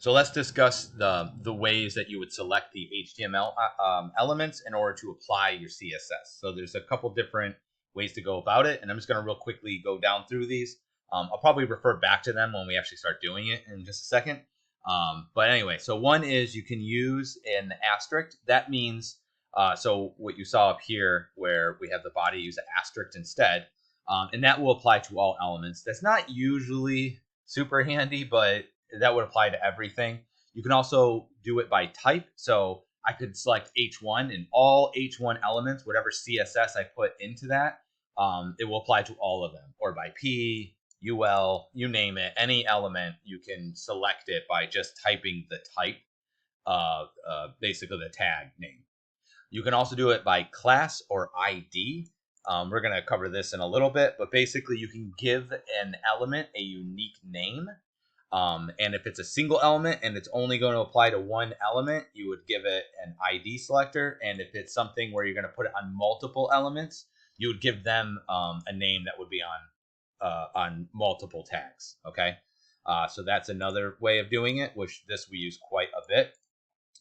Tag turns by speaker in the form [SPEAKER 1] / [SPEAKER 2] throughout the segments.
[SPEAKER 1] So let's discuss the ways that you would select the HTML elements in order to apply your CSS. So there's a couple different ways to go about it, and I'm just going to real quickly go down through these. I'll probably refer back to them when we actually start doing it in just a second. But anyway, so one is you can use an asterisk. That means, so what you saw up here where we have the body, use an asterisk instead. And that will apply to all elements. That's not usually super handy, but that would apply to everything. You can also do it by type. So I could select H1 and all H1 elements, whatever CSS I put into that, it will apply to all of them. Or by P, UL, you name it, any element, you can select it by just typing the type, basically the tag name. You can also do it by class or ID. We're going to cover this in a little bit, but basically you can give an element a unique name. And if it's a single element and it's only going to apply to one element, you would give it an ID selector. And if it's something where you're going to put it on multiple elements, you would give them a name that would be on multiple tags. Okay, so that's another way of doing it, which this we use quite a bit.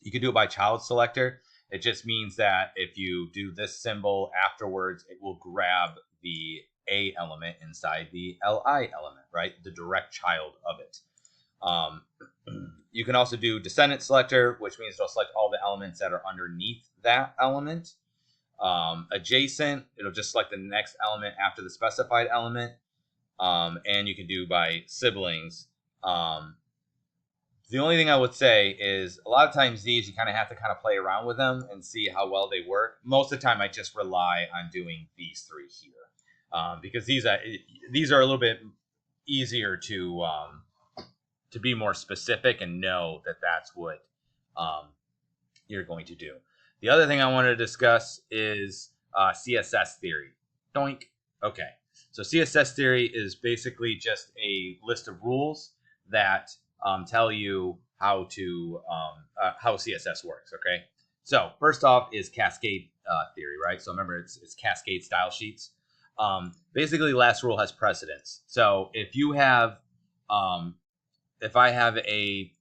[SPEAKER 1] You can do it by child selector. It just means that if you do this symbol afterwards, it will grab the A element inside the LI element, right? The direct child of it. You can also do descendant selector, which means it'll select all the elements that are underneath that element. Adjacent, it'll just select the next element after the specified element. And you can do by siblings. The only thing I would say is a lot of times these, you kind of have to play around with them and see how well they work. Most of the time I just rely on doing these three here, because these are a little bit easier to be more specific and know that that's what you're going to do. The other thing I want to discuss is CSS theory. Doink. Okay. So CSS theory is basically just a list of rules that tell you how CSS works. Okay. So first off is cascade theory, right? So remember, it's cascade style sheets. Basically, last rule has precedence. So if you have if I have an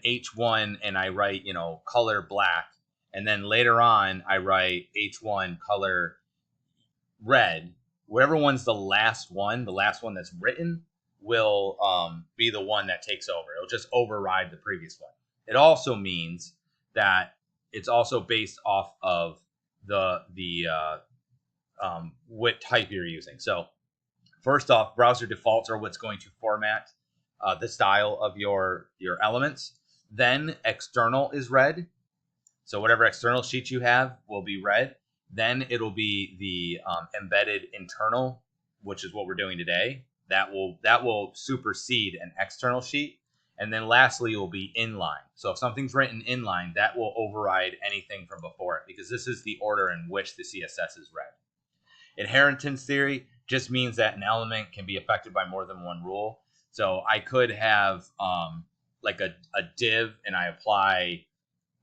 [SPEAKER 1] H1 and I write, color black, and then later on I write H1 color red, whatever one's the last one that's written will be the one that takes over. It'll just override the previous one. It also means that it's also based off of the what type you're using. So first off, browser defaults are what's going to format the style of your elements. Then external is red. So whatever external sheet you have will be red. Then it'll be the embedded internal, which is what we're doing today. That will supersede an external sheet. And then lastly, it will be inline. So if something's written inline, that will override anything from before it, because this is the order in which the CSS is read. Inheritance theory just means that an element can be affected by more than one rule. So I could have like a div, and I apply,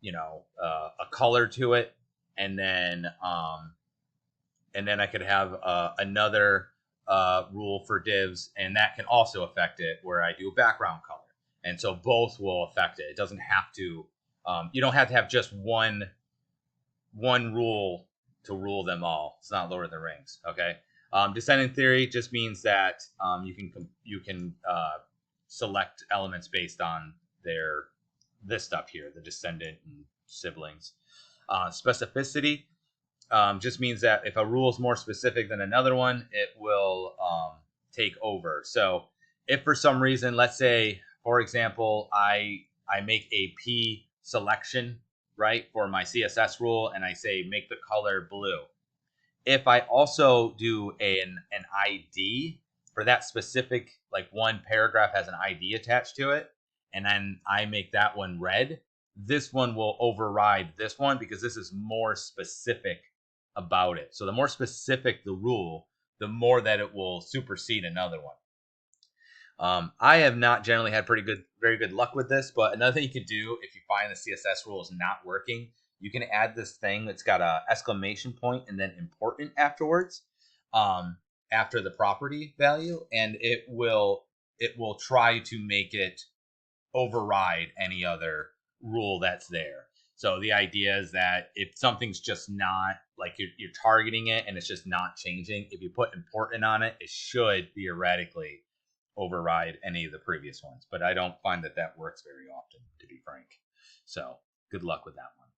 [SPEAKER 1] a color to it, and then I could have another rule for divs, and that can also affect it, where I do a background color, and so both will affect it. It doesn't have to. You don't have to have just one rule to rule them all. It's not Lord of the Rings. Okay. Descendant theory just means that you can select elements based on this stuff here, the descendant and siblings. Specificity just means that if a rule is more specific than another one, it will take over. So if for some reason, let's say, for example, I make a P selection, right, for my CSS rule, and I say make the color blue. If I also do an ID for that specific, like one paragraph has an ID attached to it, and then I make that one red, this one will override this one because this is more specific about it. So the more specific the rule, the more that it will supersede another one. I have not generally had very good luck with this, but another thing you could do if you find the CSS rule is not working, you can add this thing that's got a exclamation point and then important afterwards, after the property value, and it will try to make it override any other rule that's there. So the idea is that if something's just not like you're targeting it and it's just not changing, if you put important on it, it should theoretically override any of the previous ones. But I don't find that that works very often, to be frank. So good luck with that one.